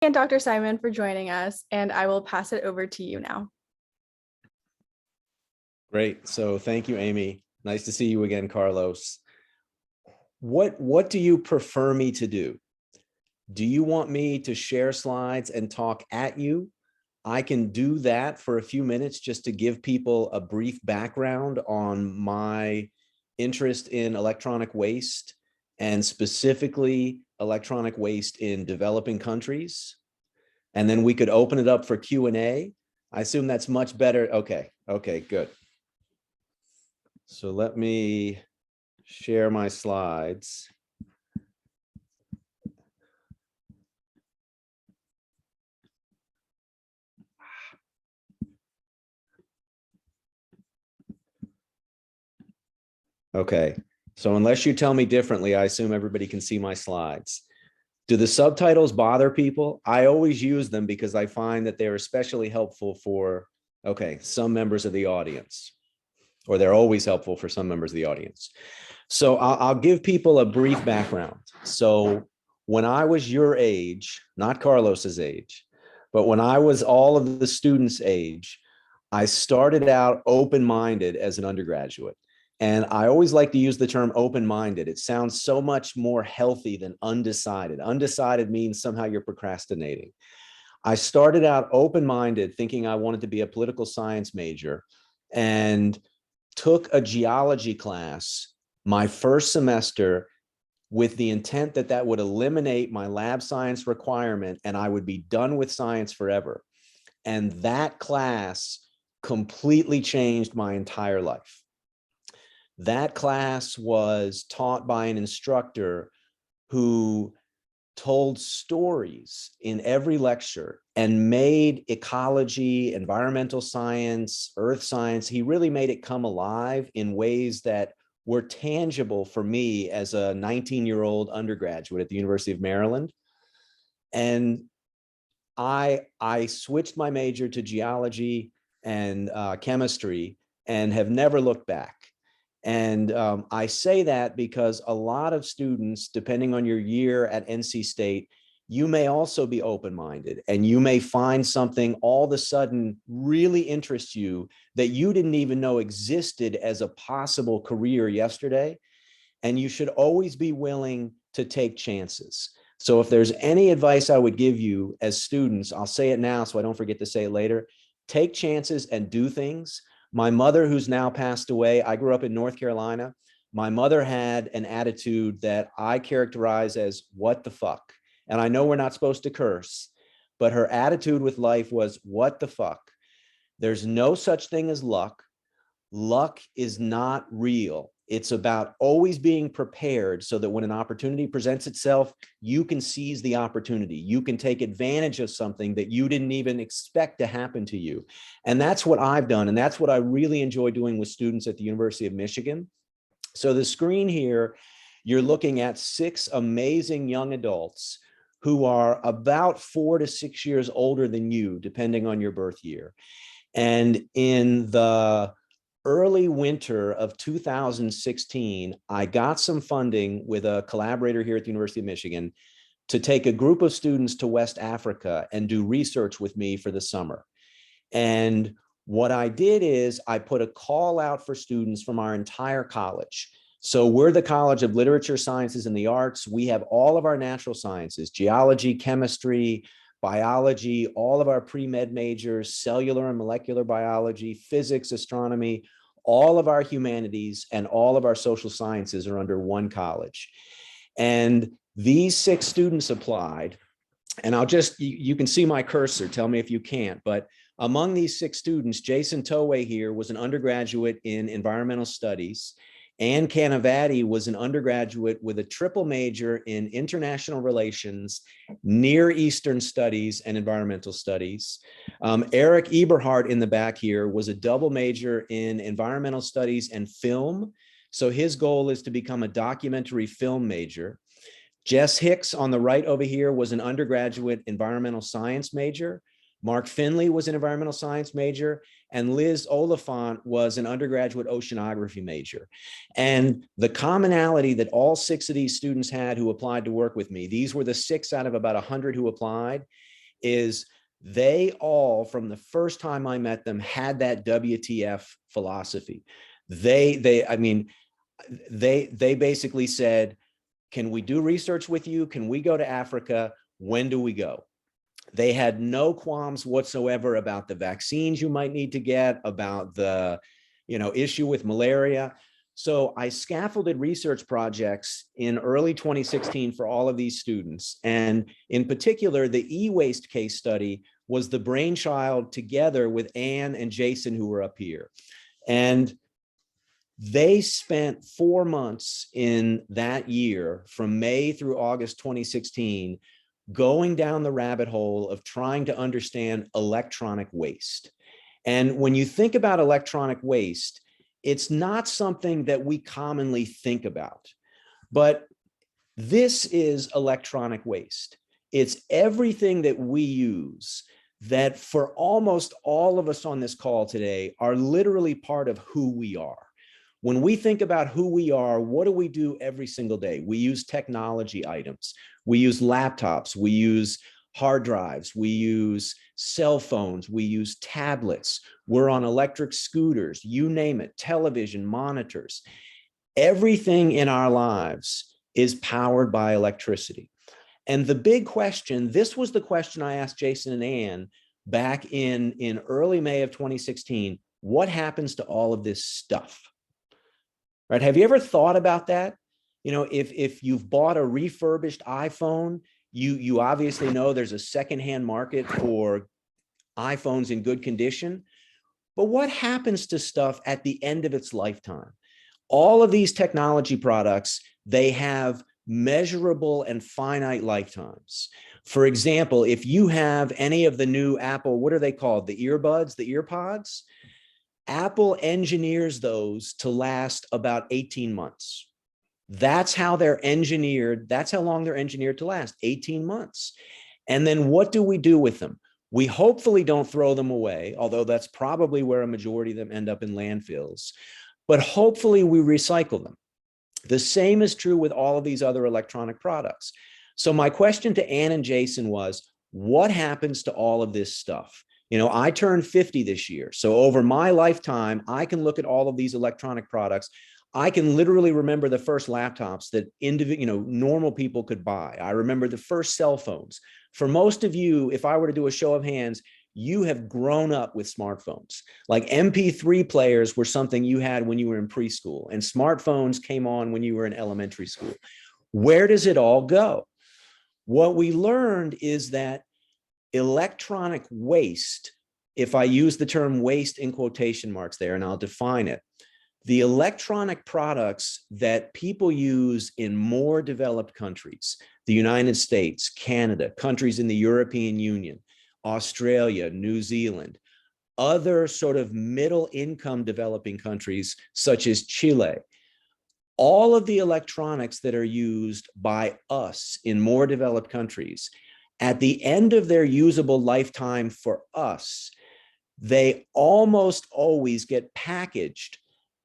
And Dr. Simon for joining us, and I will pass it over to you now. Great. So thank you, Amy. Nice to see you again, Carlos. What do you prefer me to do? Do you want me to share slides and talk at you? I can do that for a few minutes just to give people a brief background on my interest in electronic waste and specifically electronic waste in developing countries. And then we could open it up for Q&A. I assume that's much better. Okay, good. So let me share my slides. Okay, so unless you tell me differently, I assume everybody can see my slides. Do the subtitles bother people? I always use them because I find that they're especially helpful for, some members of the audience, or they're always helpful for some members of the audience. So I'll give people a brief background. So when I was your age, not Carlos's age, but when I was all of the students' age, I started out open-minded as an undergraduate. And I always like to use the term open-minded. It sounds so much more healthy than undecided. Undecided means somehow you're procrastinating. I started out open-minded, thinking I wanted to be a political science major, and took a geology class my first semester with the intent that that would eliminate my lab science requirement and I would be done with science forever. And that class completely changed my entire life. That class was taught by an instructor who told stories in every lecture and made ecology, environmental science, earth science, he really made it come alive in ways that were tangible for me as a 19-year-old undergraduate at the University of Maryland. And I switched my major to geology and chemistry and have never looked back. And I say that because a lot of students, depending on your year at NC State, you may also be open-minded and you may find something all of a sudden really interests you that you didn't even know existed as a possible career yesterday. And you should always be willing to take chances. So if there's any advice I would give you as students, I'll say it now so I don't forget to say it later. Take chances and do things. My mother, who's now passed away, I grew up in North Carolina. My mother had an attitude that I characterize as what the fuck. And I know we're not supposed to curse, but her attitude with life was what the fuck. There's no such thing as luck. Luck is not real. It's about always being prepared so that when an opportunity presents itself, you can seize the opportunity. You can take advantage of something that you didn't even expect to happen to you. And that's what I've done. And that's what I really enjoy doing with students at the University of Michigan. So the screen here, you're looking at 6 amazing young adults who are about 4 to 6 years older than you, depending on your birth year. And in the early winter of 2016, I got some funding with a collaborator here at the University of Michigan to take a group of students to West Africa and do research with me for the summer. And what I did is I put a call out for students from our entire college. So we're the College of Literature, Sciences, and the Arts. We have all of our natural sciences, geology, chemistry, biology, all of our pre-med majors, cellular and molecular biology, physics, astronomy, all of our humanities and all of our social sciences are under one college. And these 6 students applied, and I'll just, you can see my cursor, tell me if you can't, but among these 6 students, Jason Toway here was an undergraduate in environmental studies. Ann Canavati was an undergraduate with a triple major in international relations, Near Eastern studies, and environmental studies. Eric Eberhardt in the back here was a double major in environmental studies and film. So his goal is to become a documentary film major. Jess Hicks on the right over here was an undergraduate environmental science major. Mark Finley was an environmental science major, and Liz Oliphant was an undergraduate oceanography major. And the commonality that all 6 of these students had who applied to work with me, these were the 6 out of about 100 who applied, is they all, from the first time I met them, had that WTF philosophy. I mean, they basically said, can we do research with you? Can we go to Africa? When do we go? They had no qualms whatsoever about the vaccines you might need to get, about the, issue with malaria. So I scaffolded research projects in early 2016 for all of these students. And in particular, the e-waste case study was the brainchild, together with Anne and Jason, who were up here. And they spent 4 months in that year, from May through August 2016, going down the rabbit hole of trying to understand electronic waste. And when you think about electronic waste, it's not something that we commonly think about, but this is electronic waste. It's everything that we use that, for almost all of us on this call today, are literally part of who we are. When we think about who we are, what do we do every single day? We use technology items. We use laptops. We use hard drives. We use cell phones. We use tablets. We're on electric scooters, you name it, television, monitors. Everything in our lives is powered by electricity. And the big question, this was the question I asked Jason and Anne back in early May of 2016, what happens to all of this stuff? Right? Have you ever thought about that? If you've bought a refurbished iPhone, you obviously know there's a secondhand market for iPhones in good condition. But what happens to stuff at the end of its lifetime? All of these technology products, they have measurable and finite lifetimes. For example, if you have any of the new Apple, what are they called? The earbuds, the earpods? Apple engineers those to last about 18 months. That's how they're engineered. That's how long they're engineered to last, 18 months. And then what do we do with them? We hopefully don't throw them away, although that's probably where a majority of them end up in landfills. But hopefully we recycle them. The same is true with all of these other electronic products. So my question to Anne and Jason was, what happens to all of this stuff? I turned 50 this year. So over my lifetime, I can look at all of these electronic products. I can literally remember the first laptops that normal people could buy. I remember the first cell phones. For most of you, if I were to do a show of hands, you have grown up with smartphones. Like MP3 players were something you had when you were in preschool, and smartphones came on when you were in elementary school. Where does it all go? What we learned is that electronic waste, if I use the term waste in quotation marks there, and I'll define it, the electronic products that people use in more developed countries, the United States, Canada, countries in the European Union, Australia, New Zealand, other sort of middle income developing countries such as Chile, all of the electronics that are used by us in more developed countries, at the end of their usable lifetime for us, they almost always get packaged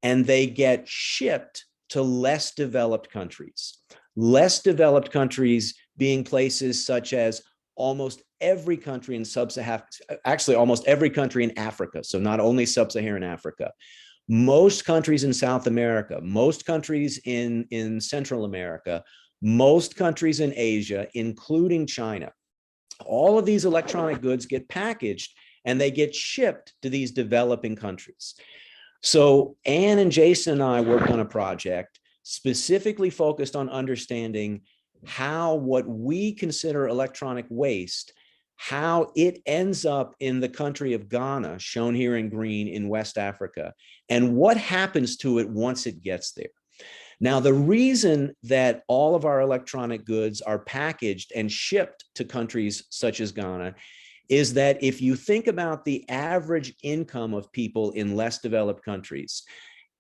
and they get shipped to less developed countries. Less developed countries being places such as almost every country in sub-Saharan, actually almost every country in Africa, so not only sub-Saharan Africa, most countries in South America, most countries in Central America, most countries in Asia, including China. All of these electronic goods get packaged and they get shipped to these developing countries. So Anne and Jason and I worked on a project specifically focused on understanding how what we consider electronic waste, how it ends up in the country of Ghana, shown here in green in West Africa, and what happens to it once it gets there. Now, the reason that all of our electronic goods are packaged and shipped to countries such as Ghana is that if you think about the average income of people in less developed countries,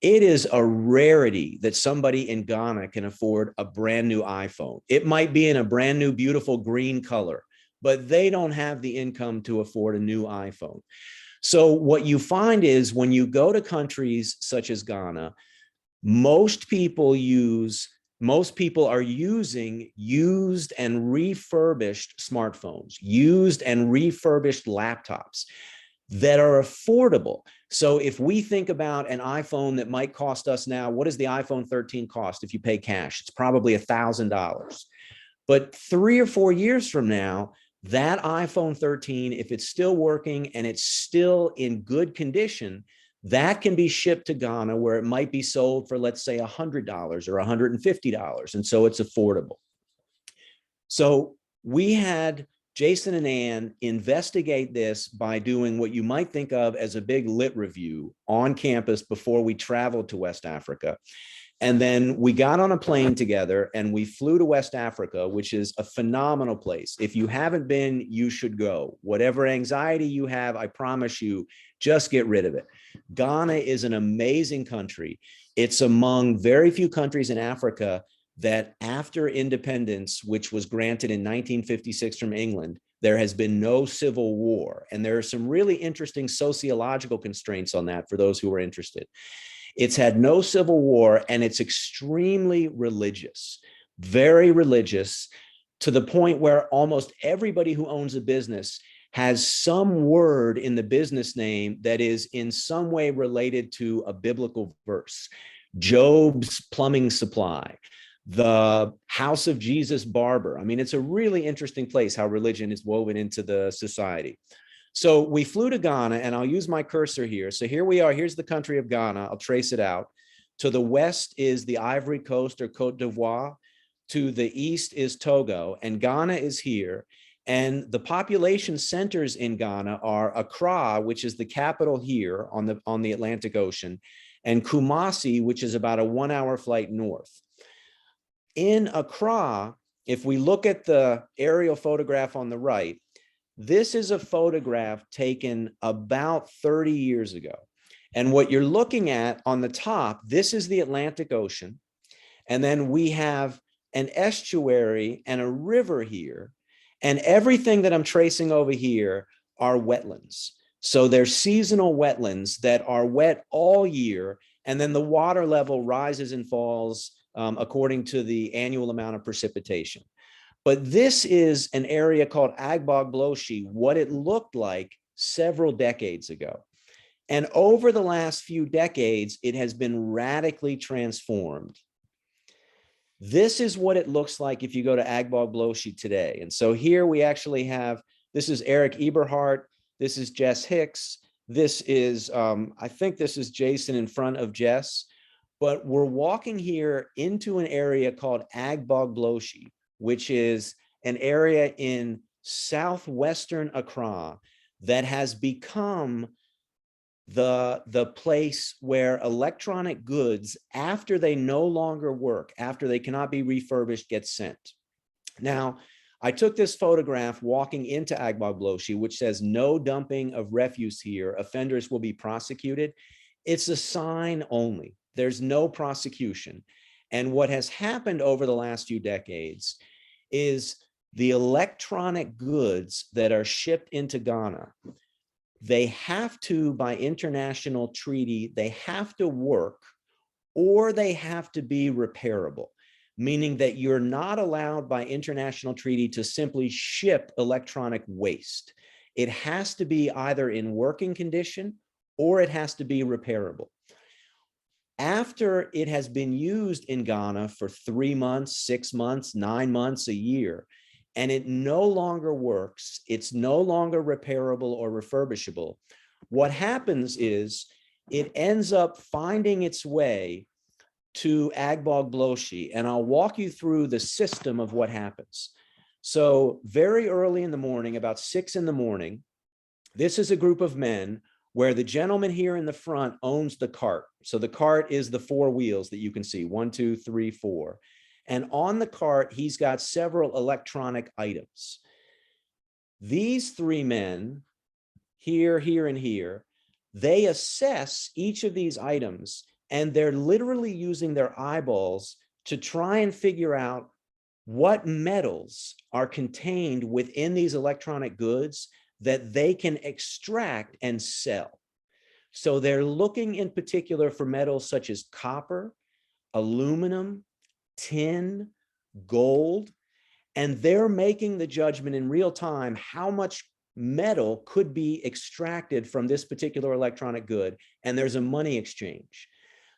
it is a rarity that somebody in Ghana can afford a brand new iPhone. It might be in a brand new, beautiful green color, but they don't have the income to afford a new iPhone. So what you find is when you go to countries such as Ghana, most people use most people are using used and refurbished smartphones, used and refurbished laptops that are affordable. So if we think about an iPhone that might cost us now, what does the iPhone 13 cost if you pay cash? It's probably $1,000. But 3 or 4 years from now, that iPhone 13, if it's still working and it's still in good condition, that can be shipped to Ghana where it might be sold for, let's say, $100 or $150. And so it's affordable. So we had Jason and Ann investigate this by doing what you might think of as a big lit review on campus before we traveled to West Africa. And then we got on a plane together and we flew to West Africa, which is a phenomenal place. If you haven't been, you should go. Whatever anxiety you have, I promise you, just get rid of it. Ghana is an amazing country. It's among very few countries in Africa that after independence, which was granted in 1956 from England, there has been no civil war. And there are some really interesting sociological constraints on that for those who are interested. It's had no civil war, and it's extremely religious, very religious, to the point where almost everybody who owns a business has some word in the business name that is in some way related to a biblical verse. Job's Plumbing Supply, the House of Jesus Barber. I mean, it's a really interesting place how religion is woven into the society. So we flew to Ghana, and I'll use my cursor here. So here we are. Here's the country of Ghana. I'll trace it out. To the west is the Ivory Coast or Cote d'Ivoire. To the east is Togo, and Ghana is here. And the population centers in Ghana are Accra, which is the capital here on the Atlantic Ocean, and Kumasi, which is about a 1-hour flight north. In Accra, if we look at the aerial photograph on the right, this is a photograph taken about 30 years ago. And what you're looking at on the top, this is the Atlantic Ocean. And then we have an estuary and a river here. And everything that I'm tracing over here are wetlands. So they're seasonal wetlands that are wet all year. And then the water level rises and falls according to the annual amount of precipitation. But this is an area called Agbogbloshie, what it looked like several decades ago. And over the last few decades, it has been radically transformed. This is what it looks like if you go to Agbogbloshie today. And so here we actually have, this is Eric Eberhardt, this is Jess Hicks, this is, I think this is Jason in front of Jess, but we're walking here into an area called Agbogbloshie, which is an area in southwestern Accra that has become the place where electronic goods, after they no longer work, after they cannot be refurbished, get sent. Now, I took this photograph walking into Agbogbloshie, which says no dumping of refuse here. Offenders will be prosecuted. It's a sign only. There's no prosecution. And what has happened over the last few decades is the electronic goods that are shipped into Ghana, they have to, by international treaty, they have to work or they have to be repairable, meaning that you're not allowed by international treaty to simply ship electronic waste. It has to be either in working condition or it has to be repairable. After it has been used in Ghana for 3 months, 6 months, 9 months, a year, and it no longer works, it's no longer repairable or refurbishable, what happens is it ends up finding its way to Agbogbloshie, and I'll walk you through the system of what happens. So very early in the morning, about 6 in the morning, this is a group of men where the gentleman here in the front owns the cart. So the cart is the 4 wheels that you can see, 1, 2, 3, 4. And on the cart, he's got several electronic items. These 3 men, here, here, and here, they assess each of these items, and they're literally using their eyeballs to try and figure out what metals are contained within these electronic goods that they can extract and sell. So they're looking in particular for metals such as copper, aluminum, tin, gold, and they're making the judgment in real time how much metal could be extracted from this particular electronic good, and there's a money exchange.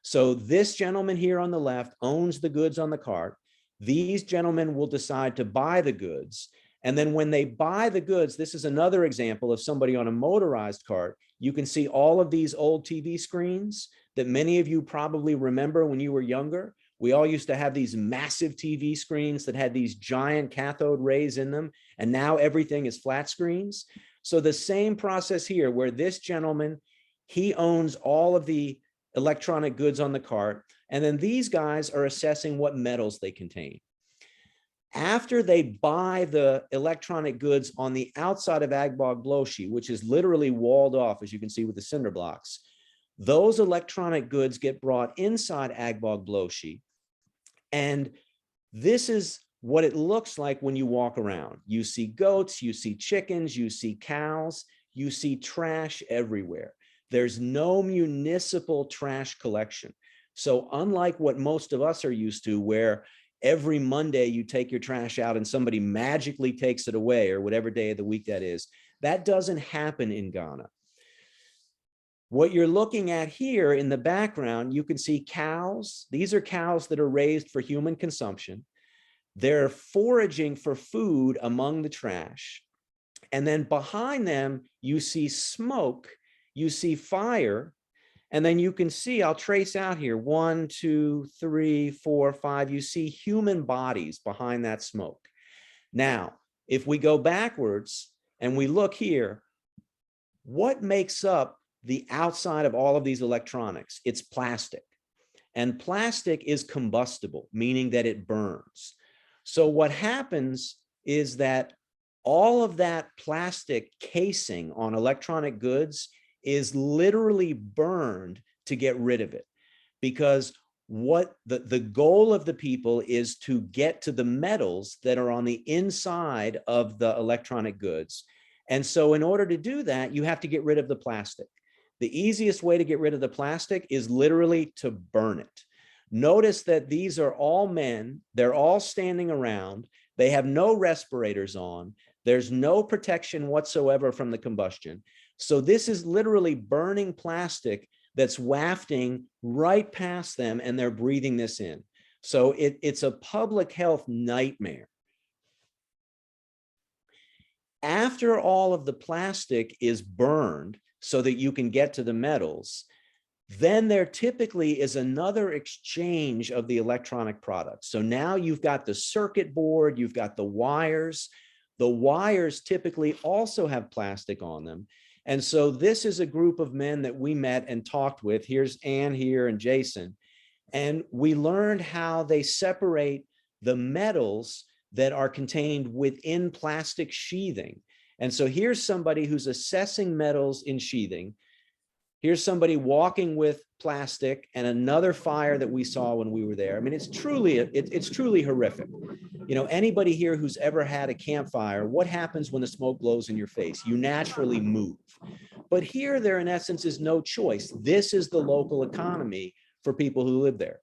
So this gentleman here on the left owns the goods on the cart. These gentlemen will decide to buy the goods. And then when they buy the goods, this is another example of somebody on a motorized cart. You can see all of these old TV screens that many of you probably remember when you were younger. We all used to have these massive TV screens that had these giant cathode rays in them, and now everything is flat screens. So the same process here, where this gentleman, he owns all of the electronic goods on the cart, and then these guys are assessing what metals they contain. After they buy the electronic goods on the outside of Agbog Bloshi, which is literally walled off, as you can see with the cinder blocks, those electronic goods get brought inside Agbog Bloshi. And this is what it looks like when you walk around. You see goats, you see chickens, you see cows, you see trash everywhere. There's no municipal trash collection. So unlike what most of us are used to, where every Monday you take your trash out and somebody magically takes it away, or whatever day of the week that is, that doesn't happen in Ghana. What you're looking at here in the background, you can see cows. These are cows that are raised for human consumption. They're foraging for food among the trash. And then behind them, you see smoke, you see fire, and then you can see, I'll trace out here, 1, 2, 3, 4, 5, you see human bodies behind that smoke. Now, if we go backwards and we look here, what makes up the outside of all of these electronics? It's plastic. And plastic is combustible, meaning that it burns. So what happens is that all of that plastic casing on electronic goods is literally burned to get rid of it, because what the goal of the people is to get to the metals that are on the inside of the electronic goods. And so in order to do that, you have to get rid of the plastic. The easiest way to get rid of the plastic is literally to burn it. Notice that these are all men. They're all standing around. They have no respirators on. There's no protection whatsoever from the combustion. So this is literally burning plastic that's wafting right past them, and they're breathing this in. So it's a public health nightmare. After all of the plastic is burned so that you can get to the metals, then there typically is another exchange of the electronic products. So now you've got the circuit board, you've got the wires. The wires typically also have plastic on them. And so this is a group of men that we met and talked with. Here's Ann here and Jason. And we learned how they separate the metals that are contained within plastic sheathing. And so here's somebody who's assessing metals in sheathing. Here's somebody walking with plastic, and another fire that we saw when we were there. I mean, it's truly horrific. You know, anybody here who's ever had a campfire, what happens when the smoke blows in your face? You naturally move. But here there, in essence, is no choice. This is the local economy for people who live there.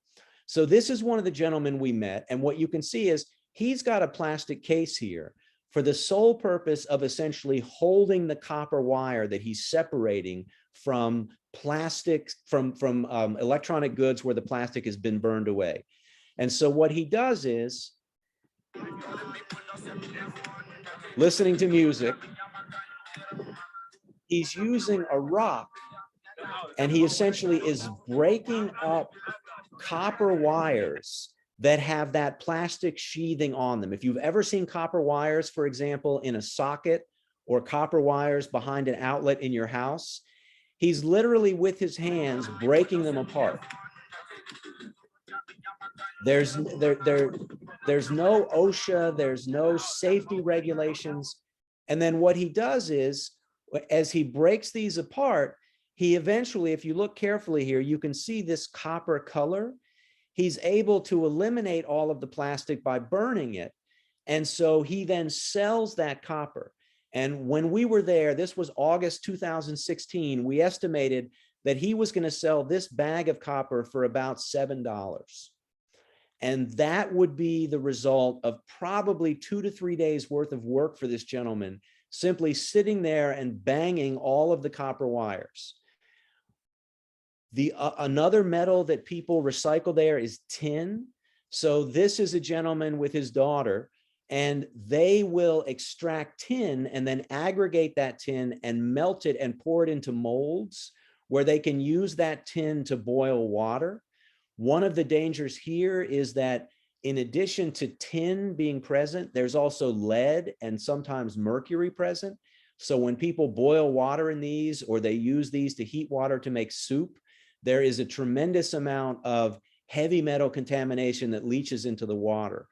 So this is one of the gentlemen we met. And what you can see is he's got a plastic case here for the sole purpose of essentially holding the copper wire that he's separating from plastic, from electronic goods where the plastic has been burned away. And so what he does is, listening to music, he's using a rock, and he essentially is breaking up copper wires that have that plastic sheathing on them. If you've ever seen copper wires, for example, in a socket, or copper wires behind an outlet in your house, he's literally with his hands breaking them apart. There's no OSHA, there's no safety regulations. And then what he does is, as he breaks these apart, he eventually, if you look carefully here, you can see this copper color. He's able to eliminate all of the plastic by burning it. And so he then sells that copper. And when we were there, this was August 2016, we estimated that he was going to sell this bag of copper for about $7. And that would be the result of probably 2 to 3 days worth of work for this gentleman, simply sitting there and banging all of the copper wires. Another metal that people recycle there is tin. So this is a gentleman with his daughter, and they will extract tin and then aggregate that tin and melt it and pour it into molds where they can use that tin to boil water. One of the dangers here is that in addition to tin being present, there's also lead and sometimes mercury present. So when people boil water in these, or they use these to heat water to make soup, there is a tremendous amount of heavy metal contamination that leaches into the water.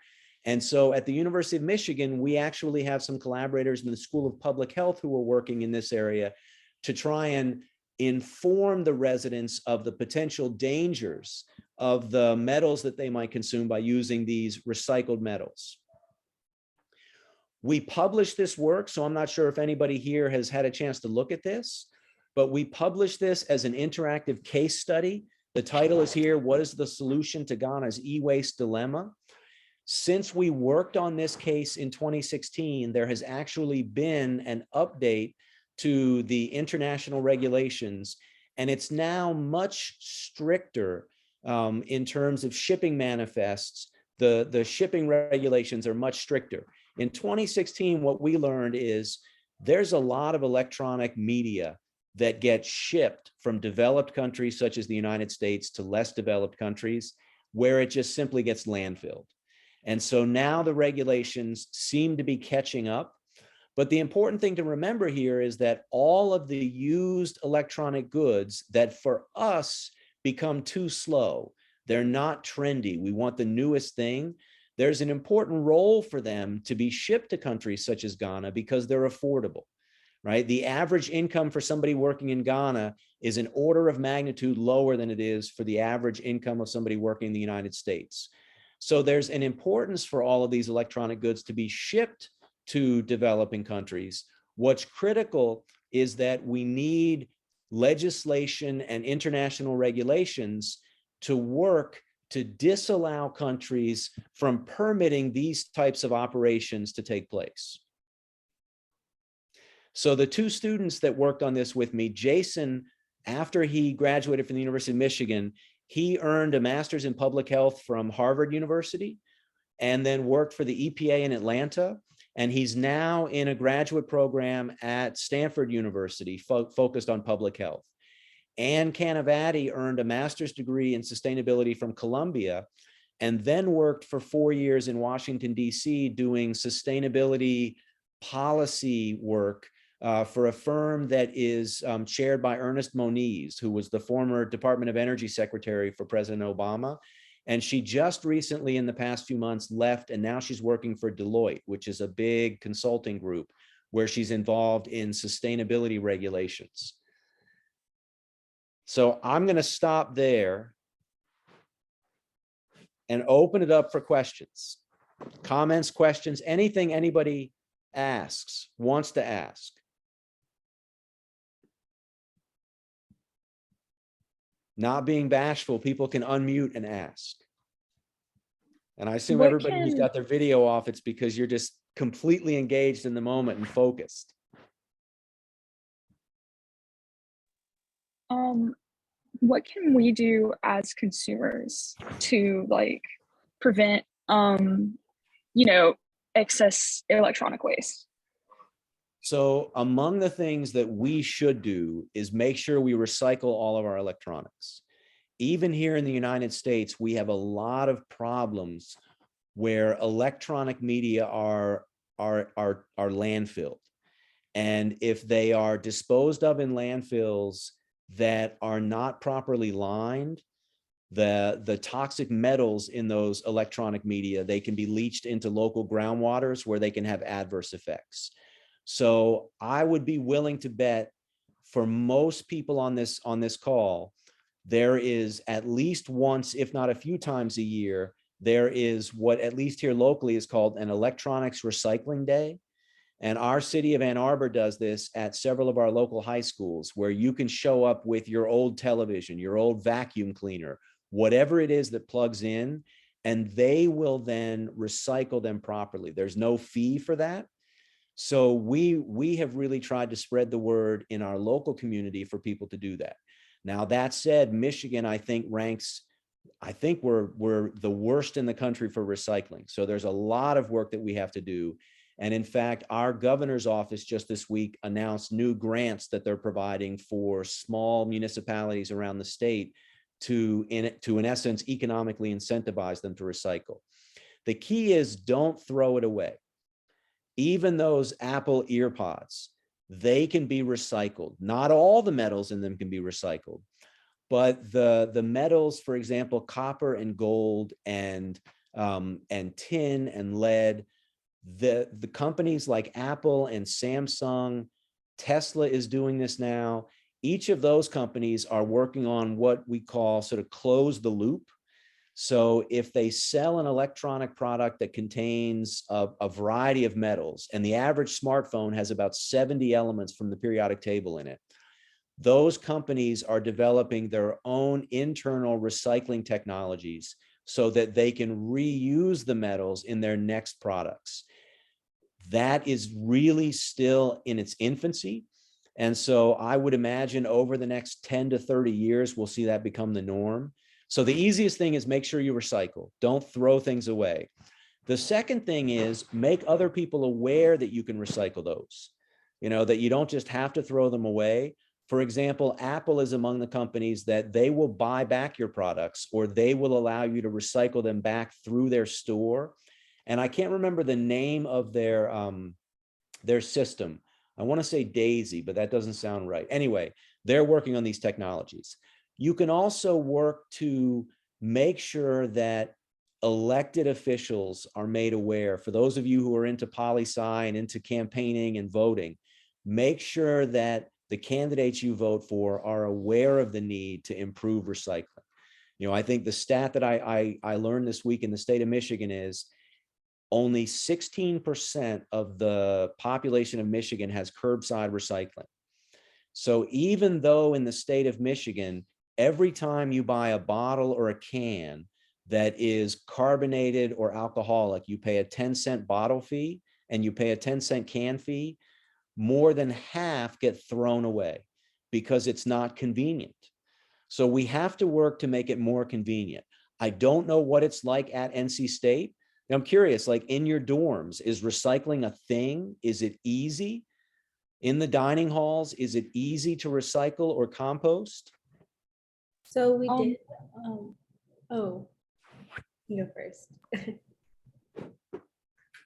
And so at the University of Michigan, we actually have some collaborators in the School of Public Health who are working in this area to try and inform the residents of the potential dangers of the metals that they might consume by using these recycled metals. We published this work, so I'm not sure if anybody here has had a chance to look at this, but we published this as an interactive case study. The title is here, What is the Solution to Ghana's E-Waste Dilemma? Since we worked on this case in 2016, there has actually been an update to the international regulations, and it's now much stricter in terms of shipping manifests. The shipping regulations are much stricter. In 2016, what we learned is there's a lot of electronic media that gets shipped from developed countries such as the United States to less developed countries where it just simply gets landfilled. And so now the regulations seem to be catching up. But the important thing to remember here is that all of the used electronic goods that for us become too slow, they're not trendy, we want the newest thing, there's an important role for them to be shipped to countries such as Ghana because they're affordable, right? The average income for somebody working in Ghana is an order of magnitude lower than it is for the average income of somebody working in the United States. So there's an importance for all of these electronic goods to be shipped to developing countries. What's critical is that we need legislation and international regulations to work to disallow countries from permitting these types of operations to take place. So the two students that worked on this with me, Jason, after he graduated from the University of Michigan, he earned a master's in public health from Harvard University and then worked for the EPA in Atlanta. And he's now in a graduate program at Stanford University focused on public health. Ann Canavati earned a master's degree in sustainability from Columbia and then worked for 4 years in Washington, D.C. doing sustainability policy work for a firm that is chaired by Ernest Moniz, who was the former Department of Energy Secretary for President Obama. And she just recently, in the past few months, left, and now she's working for Deloitte, which is a big consulting group where she's involved in sustainability regulations. So I'm going to stop there and open it up for questions, comments, questions, anything anybody asks, wants to ask. Not being bashful, people can unmute and ask. And I assume everybody who's got their video off, it's because you're just completely engaged in the moment and focused. What can we do as consumers to like prevent, you know, excess electronic waste? So among the things that we should do is make sure we recycle all of our electronics. Even here in the United States, we have a lot of problems where electronic media are landfilled. And if they are disposed of in landfills that are not properly lined, the toxic metals in those electronic media, they can be leached into local groundwaters where they can have adverse effects. So I would be willing to bet for most people on this call, there is at least once, if not a few times a year, there is what at least here locally is called an electronics recycling day. And our city of Ann Arbor does this at several of our local high schools, where you can show up with your old television, your old vacuum cleaner, whatever it is that plugs in, and they will then recycle them properly. There's no fee for that. So we have really tried to spread the word in our local community for people to do that. Now, that said, Michigan, I think we're the worst in the country for recycling. So there's a lot of work that we have to do. And in fact, our governor's office just this week announced new grants that they're providing for small municipalities around the state to in essence, economically incentivize them to recycle. The key is don't throw it away. Even those Apple EarPods, they can be recycled. Not all the metals in them can be recycled, but the metals, for example, copper and gold and tin and lead, the companies like Apple and Samsung, Tesla is doing this now. Each of those companies are working on what we call sort of close the loop. So if they sell an electronic product that contains a variety of metals, and the average smartphone has about 70 elements from the periodic table in it, those companies are developing their own internal recycling technologies so that they can reuse the metals in their next products. That is really still in its infancy. And so I would imagine over the next 10 to 30 years, we'll see that become the norm. So the easiest thing is make sure you recycle. Don't throw things away. The second thing is make other people aware that you can recycle those, that you don't just have to throw them away. For example, Apple is among the companies that they will buy back your products, or they will allow you to recycle them back through their store. And I can't remember the name of their system. I want to say Daisy, but that doesn't sound right. Anyway, they're working on these technologies. You can also work to make sure that elected officials are made aware. For those of you who are into poli-sci and into campaigning and voting, make sure that the candidates you vote for are aware of the need to improve recycling. I think the stat that I learned this week in the state of Michigan is only 16% of the population of Michigan has curbside recycling. So even though in the state of Michigan, every time you buy a bottle or a can that is carbonated or alcoholic, you pay a 10-cent bottle fee and you pay a 10-cent can fee, more than half get thrown away because it's not convenient. So we have to work to make it more convenient. I don't know what it's like at NC State. I'm curious, like in your dorms, is recycling a thing? Is it easy? In the dining halls, is it easy to recycle or compost? So we did, oh, you go first.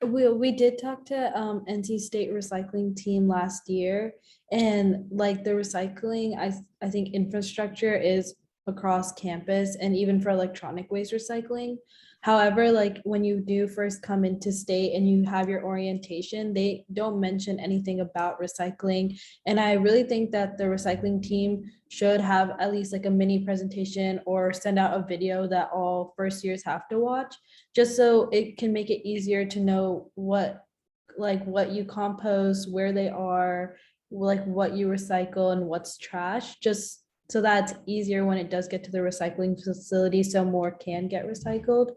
We did talk to NC State recycling team last year, and like the recycling, I think infrastructure is across campus and even for electronic waste recycling. However, like when you do first come into state and you have your orientation, they don't mention anything about recycling. And I really think that the recycling team should have at least like a mini presentation or send out a video that all first years have to watch, just so it can make it easier to know what you compost, where they are, like what you recycle and what's trash, just so that's easier when it does get to the recycling facility, so more can get recycled.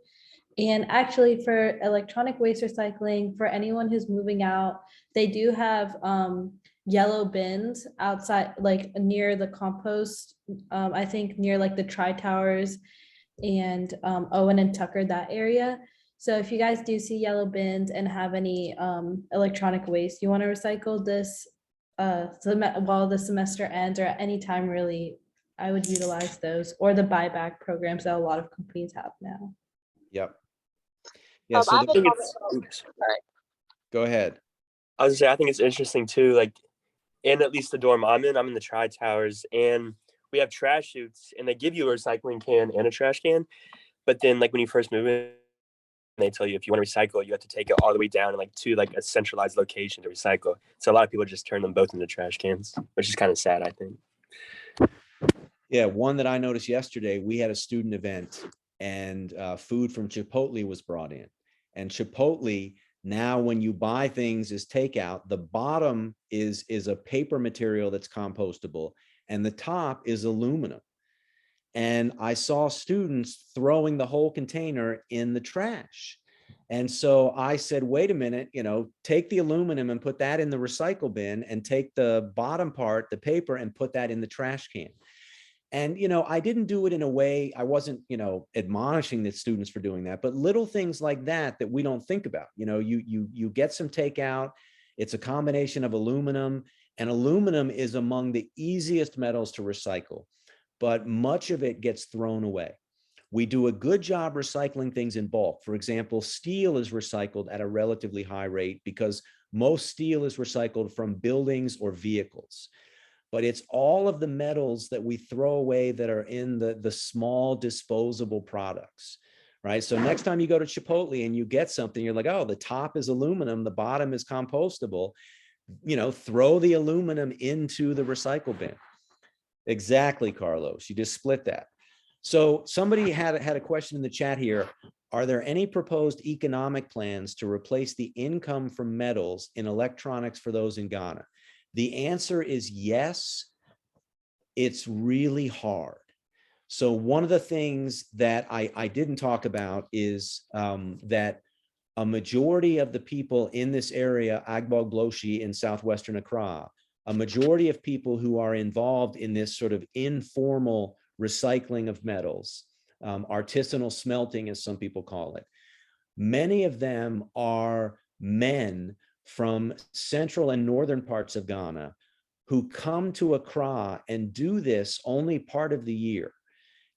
And actually for electronic waste recycling, for anyone who's moving out, they do have yellow bins outside, like near the compost, I think near like the Tri-Towers and Owen and Tucker, that area. So if you guys do see yellow bins and have any electronic waste you want to recycle this while the semester ends, or at any time really, I would utilize those, or the buyback programs that a lot of companies have now. Yep. Yeah, so I think oops. Go ahead. I was gonna say, I think it's interesting too, like, and at least the dorm I'm in the Tri-Towers, and we have trash chutes, and they give you a recycling can and a trash can, but then like when you first move in, they tell you if you want to recycle, you have to take it all the way down and like to like a centralized location to recycle. So a lot of people just turn them both into trash cans, which is kind of sad, I think. Yeah, one that I noticed yesterday, we had a student event and food from Chipotle was brought in. And Chipotle, now when you buy things as takeout, the bottom is a paper material that's compostable and the top is aluminum. and I saw students throwing the whole container in the trash. And so I said, wait a minute, take the aluminum and put that in the recycle bin, and take the bottom part, the paper, and put that in the trash can. And, I didn't do it in a way, I wasn't, admonishing the students for doing that, but little things like that we don't think about. You get some takeout, it's a combination of aluminum, and aluminum is among the easiest metals to recycle, but much of it gets thrown away. We do a good job recycling things in bulk. For example, steel is recycled at a relatively high rate because most steel is recycled from buildings or vehicles. But it's all of the metals that we throw away that are in the small disposable products, right? So next time you go to Chipotle and you get something, you're like, oh, the top is aluminum, the bottom is compostable, throw the aluminum into the recycle bin. Exactly, Carlos, you just split that. So somebody had a question in the chat here. Are there any proposed economic plans to replace the income from metals in electronics for those in Ghana? The answer is yes. It's really hard. So one of the things that I didn't talk about is that a majority of the people in this area, Agbogbloshie in southwestern Accra, a majority of people who are involved in this sort of informal recycling of metals, artisanal smelting, as some people call it, many of them are men from central and northern parts of Ghana who come to Accra and do this only part of the year.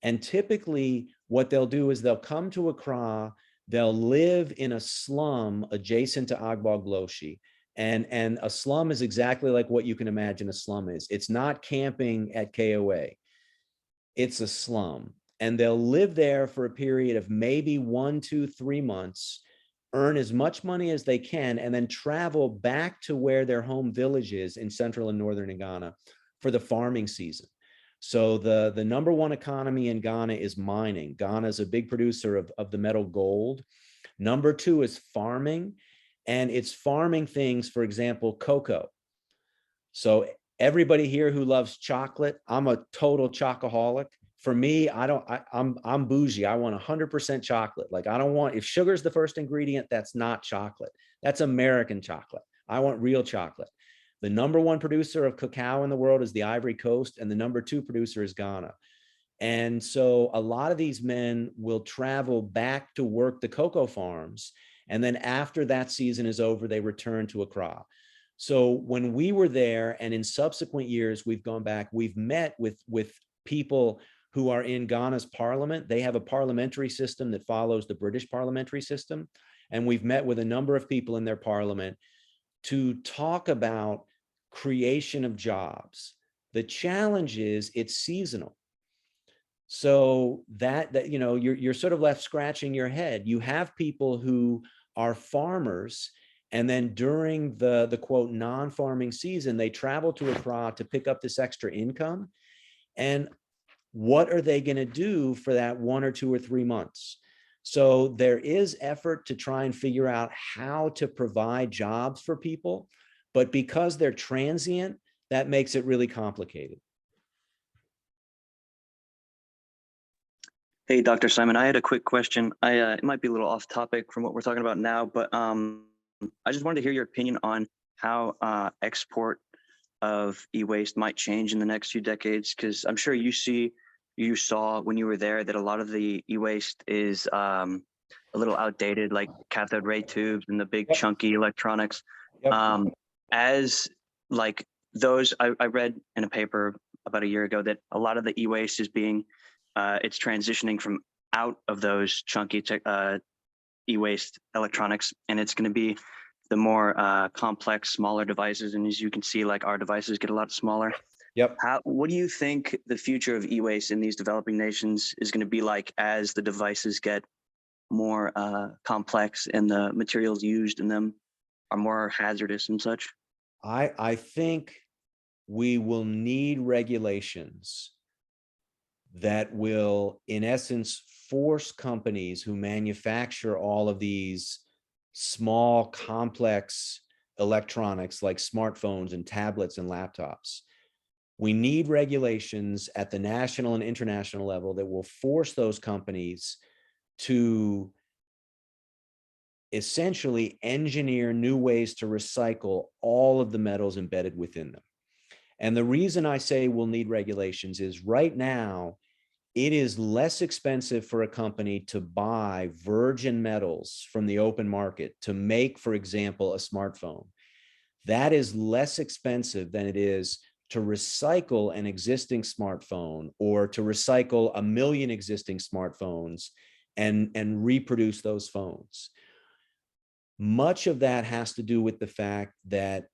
And typically what they'll do is they'll come to Accra, they'll live in a slum adjacent to Agbogbloshie. And a slum is exactly like what you can imagine a slum is. It's not camping at KOA. It's a slum. And they'll live there for a period of maybe 1, 2, 3 months, earn as much money as they can, and then travel back to where their home village is in central and northern Ghana for the farming season. So the number one economy in Ghana is mining. Ghana is a big producer of the metal gold. Number 2 is farming, and it's farming things, for example, cocoa. So everybody here who loves chocolate, I'm a total chocoholic. For me, I'm bougie. I want 100% chocolate. Like, I don't want, if sugar's the first ingredient, that's not chocolate. That's American chocolate. I want real chocolate. The number 1 producer of cacao in the world is the Ivory Coast, and the number 2 producer is Ghana. And so a lot of these men will travel back to work the cocoa farms. And then after that season is over, they return to Accra. So when we were there, and in subsequent years, we've gone back, we've met with people who are in Ghana's parliament. They have a parliamentary system that follows the British parliamentary system. And we've met with a number of people in their parliament to talk about creation of jobs. The challenge is it's seasonal. So that you're sort of left scratching your head. You have people who are farmers, and then during the quote non-farming season, they travel to Accra to pick up this extra income. And what are they going to do for that 1 or 2 or 3 months? So there is effort to try and figure out how to provide jobs for people, but because they're transient, that makes it really complicated. Hey, Dr. Simon, I had a quick question. It might be a little off topic from what we're talking about now, but I just wanted to hear your opinion on how export of e-waste might change in the next few decades, because I'm sure you saw when you were there that a lot of the e-waste is a little outdated, like cathode ray tubes and the big chunky electronics. Yep. As like those, I read in a paper about a year ago that a lot of the e-waste is being it's transitioning from out of those chunky e-waste electronics, and it's going to be the more complex, smaller devices. And as you can see, like our devices get a lot smaller. Yep. What do you think the future of e-waste in these developing nations is going to be like as the devices get more complex and the materials used in them are more hazardous and such? I think we will need regulations that will, in essence, force companies who manufacture all of these small, complex electronics like smartphones and tablets and laptops We need regulations at the national and international level that will force those companies to essentially engineer new ways to recycle all of the metals embedded within them. And the reason I say we'll need regulations is right now, it is less expensive for a company to buy virgin metals from the open market to make, for example, a smartphone. That is less expensive than it is to recycle an existing smartphone or to recycle 1 million existing smartphones and reproduce those phones. Much of that has to do with the fact that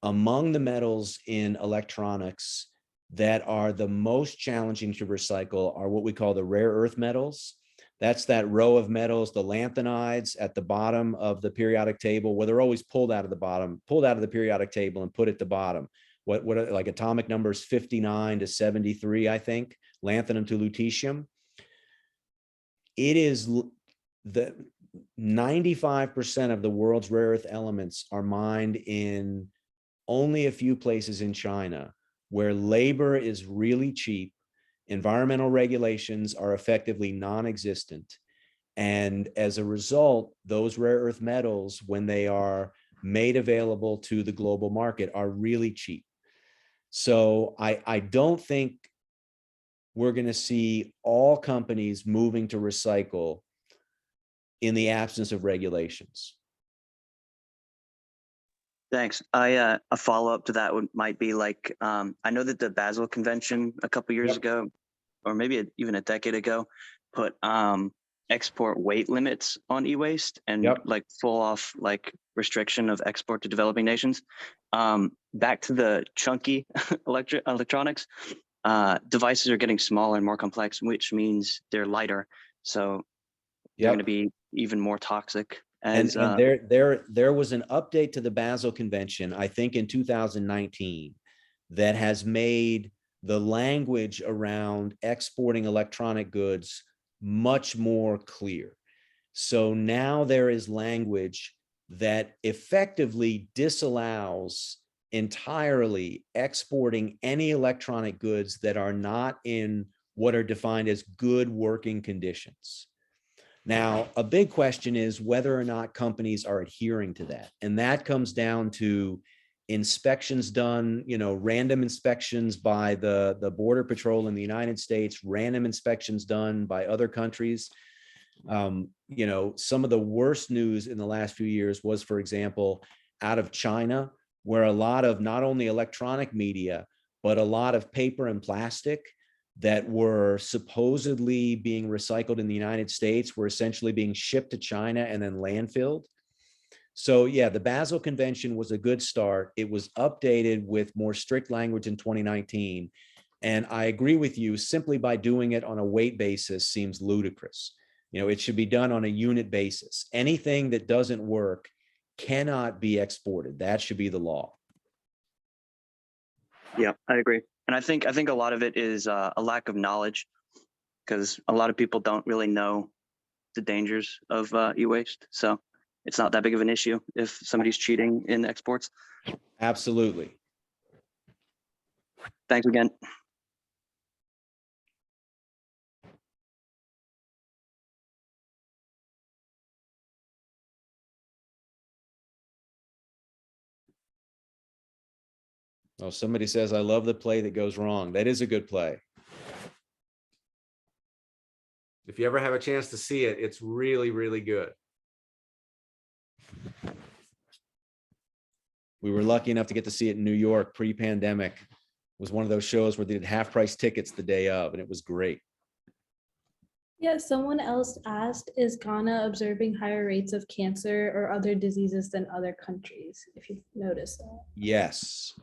among the metals in electronics that are the most challenging to recycle are what we call the rare earth metals. That's that row of metals, the lanthanides at the bottom of the periodic table, where they're always pulled out of the periodic table and put at the bottom. What are, like, atomic numbers 59 to 73, I think, lanthanum to lutetium. It is the 95% of the world's rare earth elements are mined in only a few places in China, where labor is really cheap, environmental regulations are effectively non-existent. And as a result, those rare earth metals, when they are made available to the global market, are really cheap. So I don't think we're going to see all companies moving to recycle in the absence of regulations. Thanks. A follow-up to that might be like, I know that the Basel Convention a couple years Yep. ago, or maybe even a decade ago, put export weight limits on e-waste and Yep. like full off like restriction of export to developing nations. Back to the chunky electronics, devices are getting smaller and more complex, which means they're lighter. So they're going to be even more toxic. And As there was an update to the Basel Convention, I think in 2019, that has made the language around exporting electronic goods much more clear. So now there is language that effectively disallows entirely exporting any electronic goods that are not in what are defined as good working conditions. Now, a big question is whether or not companies are adhering to that. And that comes down to inspections done, random inspections by the Border Patrol in the United States, random inspections done by other countries. Some of the worst news in the last few years was, for example, out of China, where a lot of not only electronic media, but a lot of paper and plastic that were supposedly being recycled in the United States were essentially being shipped to China and then landfilled. So yeah, the Basel Convention was a good start. It was updated with more strict language in 2019. And I agree with you, simply by doing it on a weight basis seems ludicrous. It should be done on a unit basis. Anything that doesn't work cannot be exported. That should be the law. Yeah, I agree. And I think a lot of it is a lack of knowledge, because a lot of people don't really know the dangers of e-waste. So it's not that big of an issue if somebody's cheating in exports. Absolutely. Thanks again. Oh, somebody says, I love the play that goes wrong. That is a good play. If you ever have a chance to see it, it's really, really good. We were lucky enough to get to see it in New York pre-pandemic. It was one of those shows where they did half-price tickets the day of, and it was great. Yeah, someone else asked, is Ghana observing higher rates of cancer or other diseases than other countries, if you've noticed that? Yes.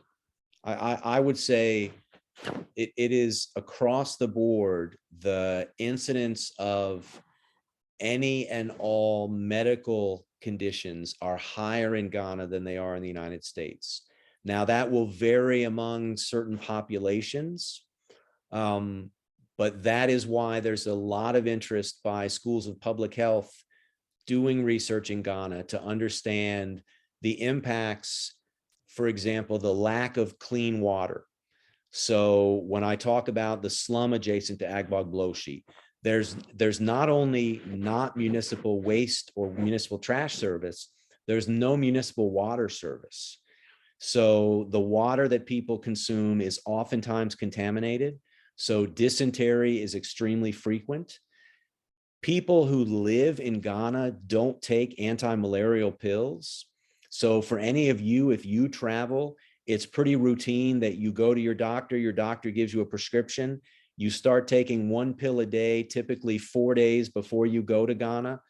I would say it is across the board, the incidence of any and all medical conditions are higher in Ghana than they are in the United States. Now, that will vary among certain populations, but that is why there's a lot of interest by schools of public health doing research in Ghana to understand the impacts. For example, the lack of clean water. So when I talk about the slum adjacent to Agbog Bloshi, there's not only not municipal waste or municipal trash service, there's no municipal water service. So the water that people consume is oftentimes contaminated. So dysentery is extremely frequent. People who live in Ghana don't take anti-malarial pills. So for any of you, if you travel, it's pretty routine that you go to your doctor gives you a prescription, you start taking 1 pill a day, typically 4 days before you go to Ghana.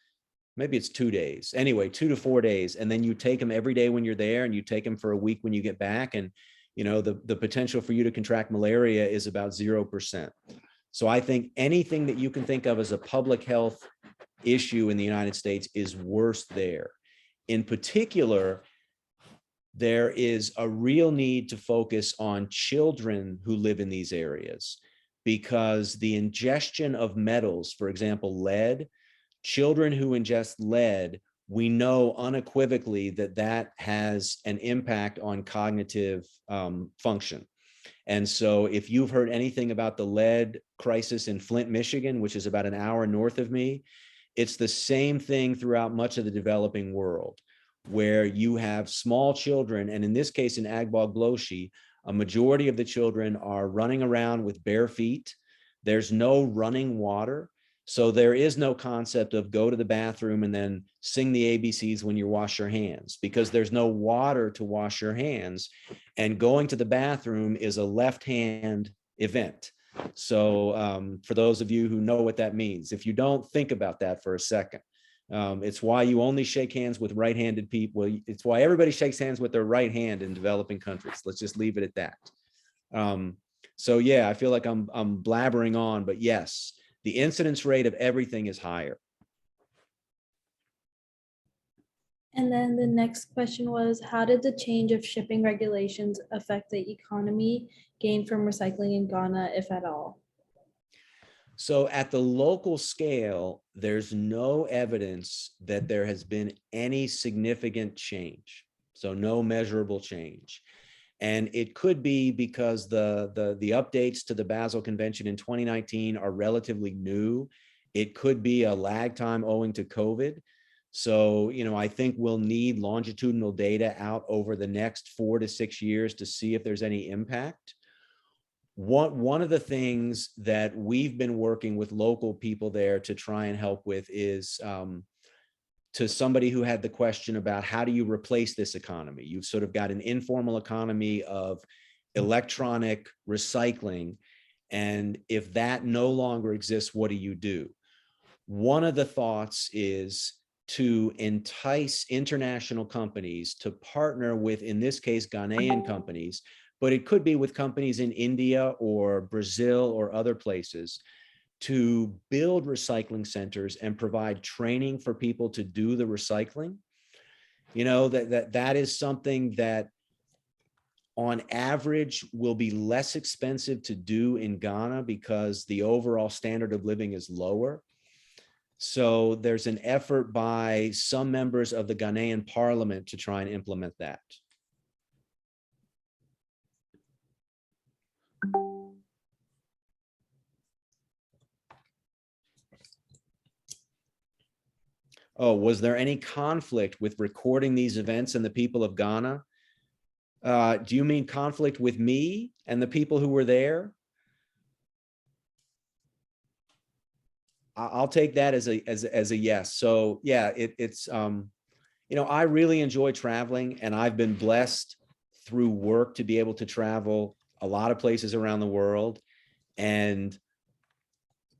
Maybe it's 2 days. Anyway, 2 to 4 days. And then you take them every day when you're there, and you take them for a week when you get back. And, you know, the potential for you to contract malaria is about 0%. So I think anything that you can think of as a public health issue in the United States is worse there. In particular, there is a real need to focus on children who live in these areas, because the ingestion of metals, for example, lead, children who ingest lead, we know unequivocally that that has an impact on cognitive function. And so if you've heard anything about the lead crisis in Flint, Michigan, which is about an hour north of me, it's the same thing throughout much of the developing world, where you have small children, and in this case in Agbog Bloshi, a majority of the children are running around with bare feet. There's no running water. So there is no concept of go to the bathroom and then sing the ABCs when you wash your hands, because there's no water to wash your hands. And going to the bathroom is a left-hand event. So for those of you who know what that means, if you don't, think about that for a second. It's why you only shake hands with right-handed people. It's why everybody shakes hands with their right hand in developing countries. Let's just leave it at that. So yeah, I feel like I'm blabbering on, but yes, the incidence rate of everything is higher. And then the next question was, how did the change of shipping regulations affect the economy gained from recycling in Ghana, if at all? So at the local scale, there's no evidence that there has been any significant change. So no measurable change. And it could be because the updates to the Basel Convention in 2019 are relatively new. It could be a lag time owing to COVID. So, you know, I think we'll need longitudinal data out over the next 4 to 6 years to see if there's any impact. One of the things that we've been working with local people there to try and help with is to somebody who had the question about how do you replace this economy? You've sort of got an informal economy of electronic recycling. And if that no longer exists, what do you do? One of the thoughts is to entice international companies to partner with, in this case, Ghanaian companies, but it could be with companies in India or Brazil or other places, to build recycling centers and provide training for people to do the recycling. You know, that is something that on average will be less expensive to do in Ghana because the overall standard of living is lower. So there's an effort by some members of the Ghanaian parliament to try and implement that. Oh, was there any conflict with recording these events and the people of Ghana? Do you mean conflict with me and the people who were there? I'll take that as a yes. So yeah, it's you know, I really enjoy traveling, and I've been blessed through work to be able to travel a lot of places around the world. And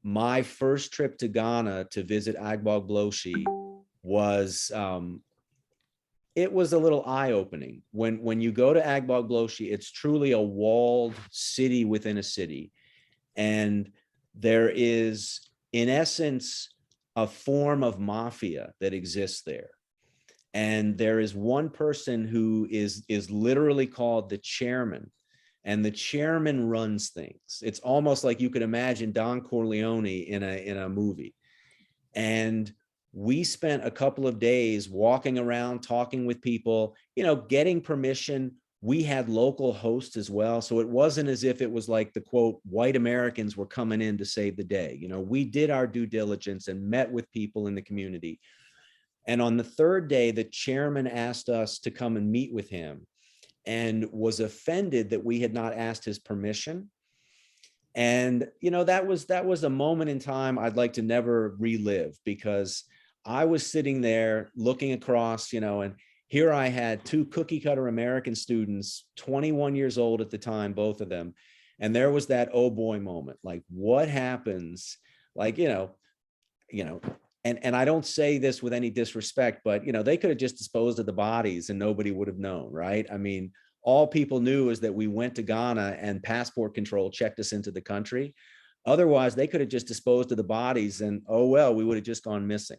my first trip to Ghana to visit Agbog Bloshi was it was a little eye-opening. When you go to Agbog Bloshi, it's truly a walled city within a city. And there is, in essence, a form of mafia that exists there. And there is one person who is literally called the chairman. And the chairman runs things. It's almost like you could imagine Don Corleone in a movie. And we spent a couple of days walking around, talking with people, you know, getting permission we had local hosts as well. So it wasn't as if it was like the quote, white Americans were coming in to save the day. You know, we did our due diligence and met with people in the community. And on the third day, the chairman asked us to come and meet with him and was offended that we had not asked his permission. And, you know, that was a moment in time I'd like to never relive, because I was sitting there looking across, you know, and here I had two cookie cutter American students, 21 years old at the time, both of them. And there was that, oh boy moment, like what happens, like, you know, and I don't say this with any disrespect, but, you know, they could have just disposed of the bodies and nobody would have known, right? I mean, all people knew is that we went to Ghana and passport control checked us into the country. Otherwise, they could have just disposed of the bodies and, oh, well, we would have just gone missing.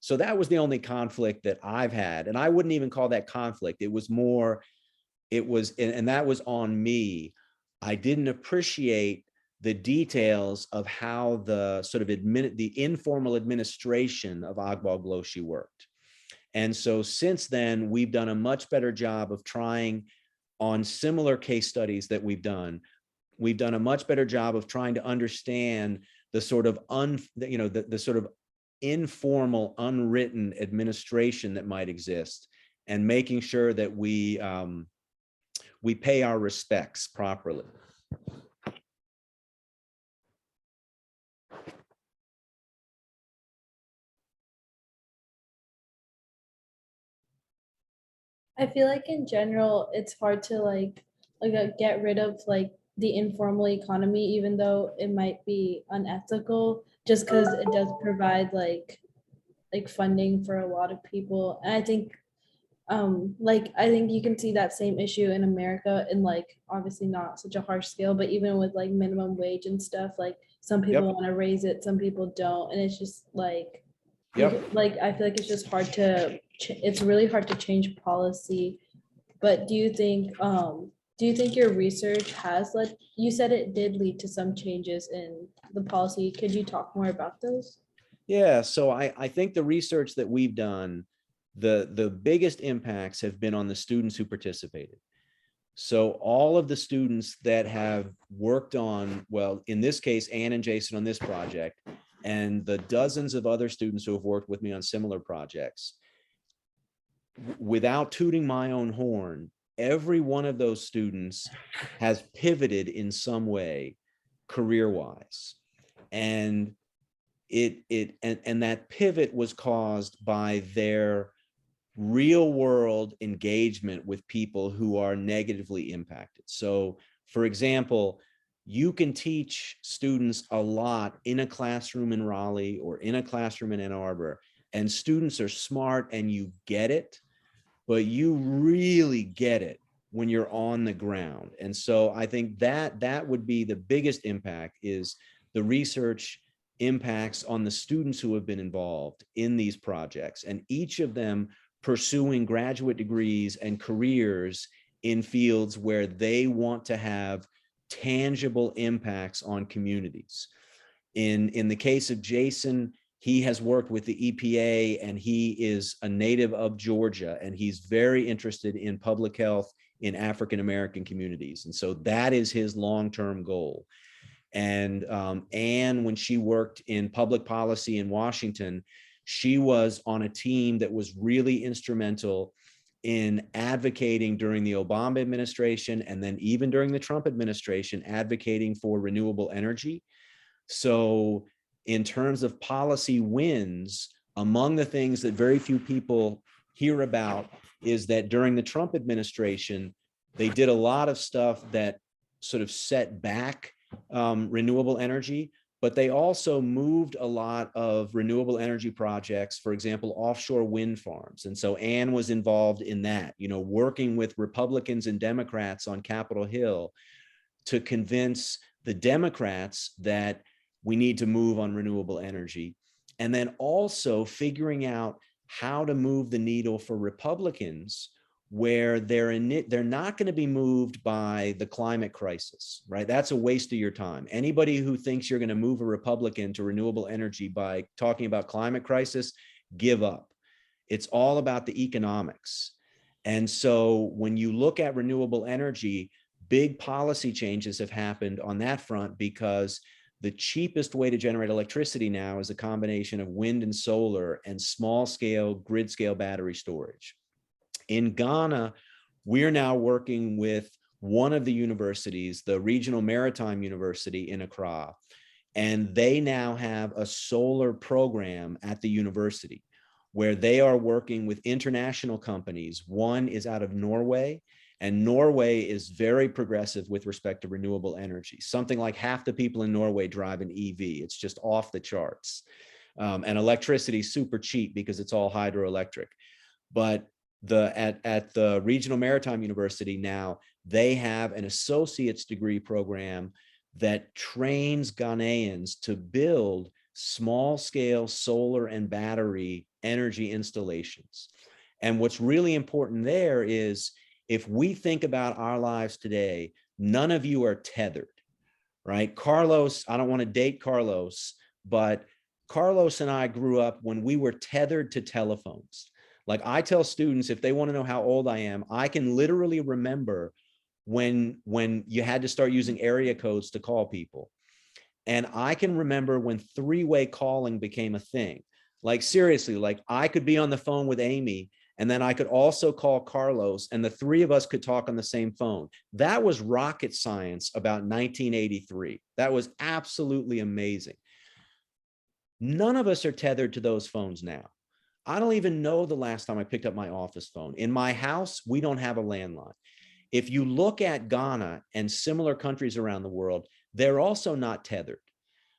So that was the only conflict that I've had. And I wouldn't even call that conflict. It was more, and that was on me. I didn't appreciate the details of how the sort of the informal administration of Agbogbloshie worked. And so since then, we've done a much better job of trying on similar case studies that we've done a much better job of trying to understand the sort of the sort of informal, unwritten administration that might exist, and making sure that we pay our respects properly. I feel like in general, it's hard to get rid of like the informal economy, even though it might be unethical, just because it does provide like funding for a lot of people. And I think I think you can see that same issue in America, in like obviously not such a harsh scale, but even with like minimum wage and stuff, like some people want to raise it, some people don't, and it's just like like I feel like it's just hard to it's really hard to change policy. But do you think your research has led, you said it did lead to some changes in the policy, could you talk more about those? Yeah, so I think the research that we've done, the biggest impacts have been on the students who participated. So all of the students that have worked on, well, in this case, Ann and Jason on this project, and the dozens of other students who have worked with me on similar projects, without tooting my own horn, every one of those students has pivoted in some way career-wise. And that pivot was caused by their real world engagement with people who are negatively impacted. So for example, you can teach students a lot in a classroom in Raleigh or in a classroom in Ann Arbor, and students are smart and you get it, but you really get it when you're on the ground. And so I think that would be the biggest impact, is the research impacts on the students who have been involved in these projects, and each of them pursuing graduate degrees and careers in fields where they want to have tangible impacts on communities. In the case of Jason, he has worked with the EPA, and he is a native of Georgia, and he's very interested in public health in African-American communities. And so that is his long-term goal. And Ann, when she worked in public policy in Washington, she was on a team that was really instrumental in advocating during the Obama administration, and then even during the Trump administration, advocating for renewable energy. So in terms of policy wins, among the things that very few people hear about is that during the Trump administration, they did a lot of stuff that sort of set back renewable energy, but they also moved a lot of renewable energy projects, for example, offshore wind farms. And so Ann was involved in that, you know, working with Republicans and Democrats on Capitol Hill to convince the Democrats that we need to move on renewable energy. And then also figuring out how to move the needle for Republicans where they're not going to be moved by the climate crisis, right? That's a waste of your time. Anybody who thinks you're going to move a Republican to renewable energy by talking about climate crisis, give up. It's all about the economics. And so when you look at renewable energy, big policy changes have happened on that front, because the cheapest way to generate electricity now is a combination of wind and solar and small scale, grid scale battery storage. In Ghana, we're now working with one of the universities, the Regional Maritime University in Accra, and they now have a solar program at the university where they are working with international companies. One is out of Norway, and Norway is very progressive with respect to renewable energy. Something like half the people in Norway drive an EV. It's just off the charts. And electricity is super cheap because it's all hydroelectric. But at the Regional Maritime University now, they have an associate's degree program that trains Ghanaians to build small scale solar and battery energy installations. And what's really important there is, if we think about our lives today, none of you are tethered, right? Carlos, I don't want to date Carlos, but Carlos and I grew up when we were tethered to telephones. Like, I tell students, if they want to know how old I am, I can literally remember when you had to start using area codes to call people. And I can remember when three-way calling became a thing. Like, seriously, like, I could be on the phone with Amy, and then I could also call Carlos, and the three of us could talk on the same phone. That was rocket science about 1983. That was absolutely amazing. None of us are tethered to those phones now. I don't even know the last time I picked up my office phone. In my house, we don't have a landline. If you look at Ghana and similar countries around the world, they're also not tethered.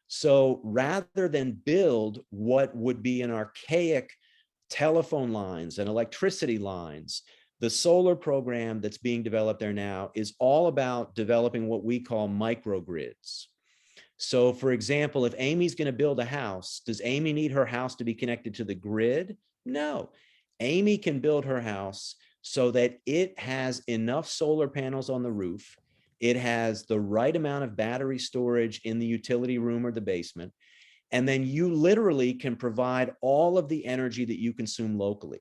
So rather than build what would be an archaic telephone lines and electricity lines, the solar program that's being developed there now is all about developing what we call microgrids. So for example, if Amy's going to build a house, does Amy need her house to be connected to the grid? No. Amy can build her house so that it has enough solar panels on the roof, it has the right amount of battery storage in the utility room or the basement, and then you literally can provide all of the energy that you consume locally.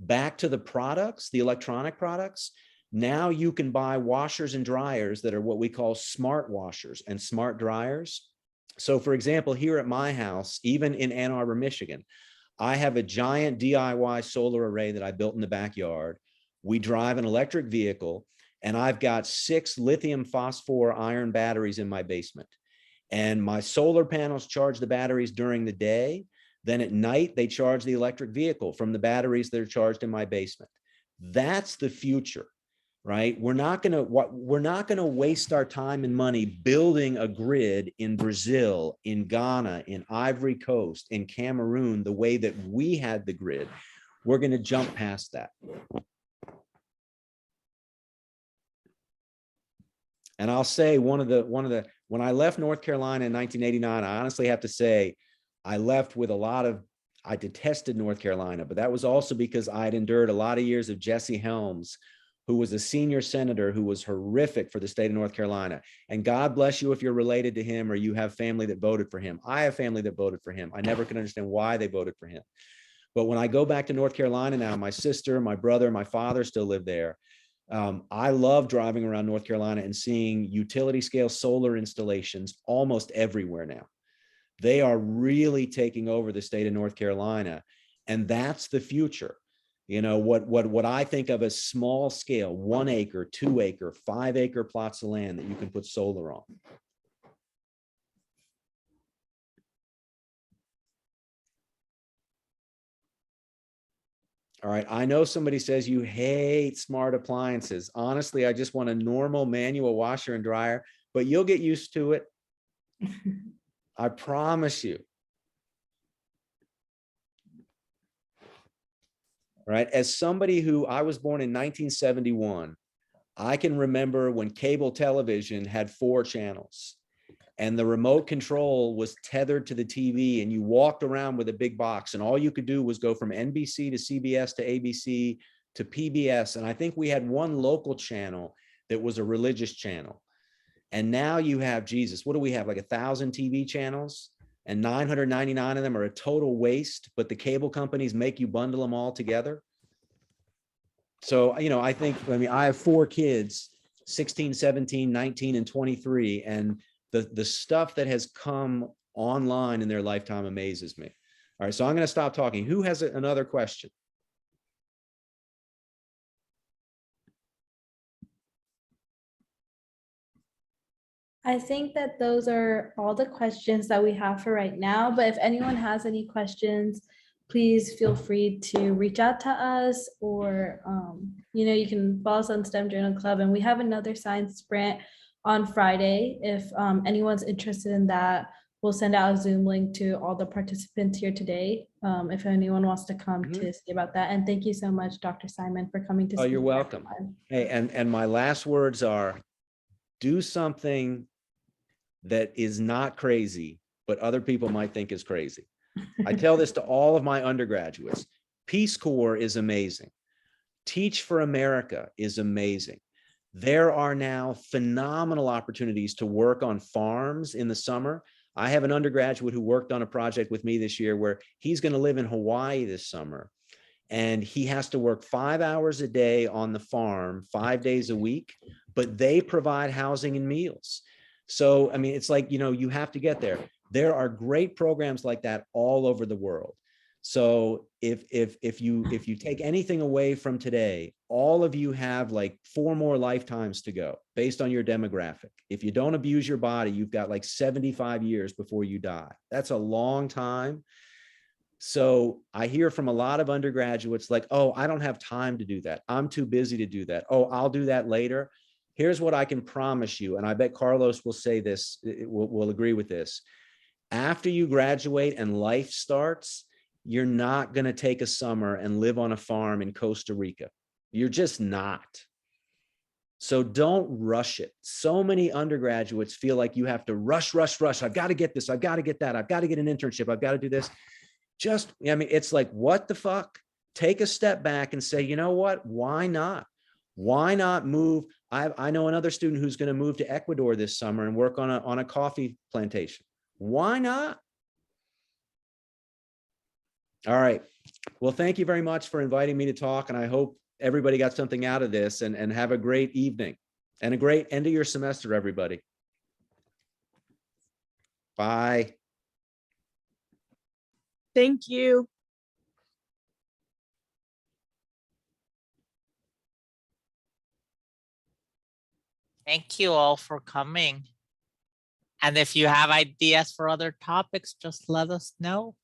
Back to the products, the electronic products, now you can buy washers and dryers that are what we call smart washers and smart dryers. So for example, here at my house, even in Ann Arbor, Michigan, I have a giant DIY solar array that I built in the backyard. We drive an electric vehicle, and I've got 6 lithium phosphor iron batteries in my basement. And my solar panels charge the batteries during the day. Then at night, they charge the electric vehicle from the batteries that are charged in my basement. That's the future, right? We're not going to waste our time and money building a grid in Brazil, in Ghana, in Ivory Coast, in Cameroon, the way that we had the grid. We're going to jump past that. And I'll say when I left North Carolina in 1989, I honestly have to say, I left with I detested North Carolina, but that was also because I'd endured a lot of years of Jesse Helms, who was a senior senator who was horrific for the state of North Carolina. And God bless you if you're related to him or you have family that voted for him. I have family that voted for him. I never could understand why they voted for him. But when I go back to North Carolina now, my sister, my brother, my father still live there. I love driving around North Carolina and seeing utility scale solar installations almost everywhere now. They are really taking over the state of North Carolina, and that's the future. You know, what I think of as small scale, 1 acre, 2 acre, 5 acre plots of land that you can put solar on. All right, I know somebody says you hate smart appliances. Honestly, I just want a normal manual washer and dryer, but you'll get used to it. I promise you. Right, as somebody who, I was born in 1971, I can remember when cable television had 4 channels and the remote control was tethered to the TV, and you walked around with a big box, and all you could do was go from NBC to CBS to ABC to PBS. And I think we had one local channel that was a religious channel. And now you have, Jesus, what do we have? Like 1,000 TV channels, and 999 of them are a total waste, but the cable companies make you bundle them all together. So, I think, I have 4 kids, 16, 17, 19, and 23. And the stuff that has come online in their lifetime amazes me. All right, so I'm going to stop talking. Who has another question? I think that those are all the questions that we have for right now, but if anyone has any questions, please feel free to reach out to us, or, you can follow us on STEM Journal Club, and we have another science sprint on Friday. If anyone's interested in that, we'll send out a Zoom link to all the participants here today, if anyone wants to come to see about that. And thank you so much, Dr. Simon, for coming to. Oh, you're speak. welcome. Hey, and my last words are, do something that is not crazy, but other people might think is crazy. I tell this to all of my undergraduates. Peace Corps is amazing. Teach for America is amazing. There are now phenomenal opportunities to work on farms in the summer. I have an undergraduate who worked on a project with me this year where he's going to live in Hawaii this summer. And he has to work 5 hours a day on the farm, 5 days a week, but they provide housing and meals. So, it's like, you have to get there. There are great programs like that all over the world. So if you take anything away from today, all of you have like 4 more lifetimes to go based on your demographic. If you don't abuse your body, you've got like 75 years before you die. That's a long time. So I hear from a lot of undergraduates like, oh, I don't have time to do that. I'm too busy to do that. Oh, I'll do that later. Here's what I can promise you. And I bet Carlos will say this, will agree with this. After you graduate and life starts, you're not going to take a summer and live on a farm in Costa Rica. You're just not. So don't rush it. So many undergraduates feel like you have to rush. I've got to get this. I've got to get that. I've got to get an internship. I've got to do this. It's like, what the fuck? Take a step back and say, you know what? Why not? Why not move? I know another student who's going to move to Ecuador this summer and work on a coffee plantation. Why not? All right. Well, thank you very much for inviting me to talk. And I hope everybody got something out of this, and have a great evening and a great end of your semester, everybody. Bye. Thank you. Thank you all for coming. And if you have ideas for other topics, just let us know.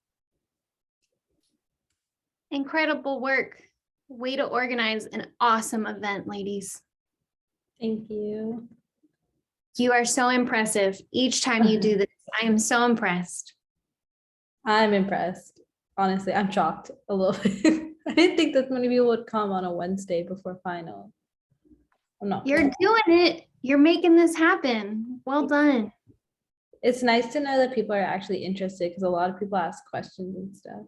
Incredible work. Way to organize an awesome event, ladies. Thank you. You are so impressive. Each time you do this, I am so impressed. I'm impressed. Honestly, I'm shocked a little bit. I didn't think that many people would come on a Wednesday before final. I'm not. You're doing it. You're making this happen. Well done. It's nice to know that people are actually interested, because a lot of people ask questions and stuff.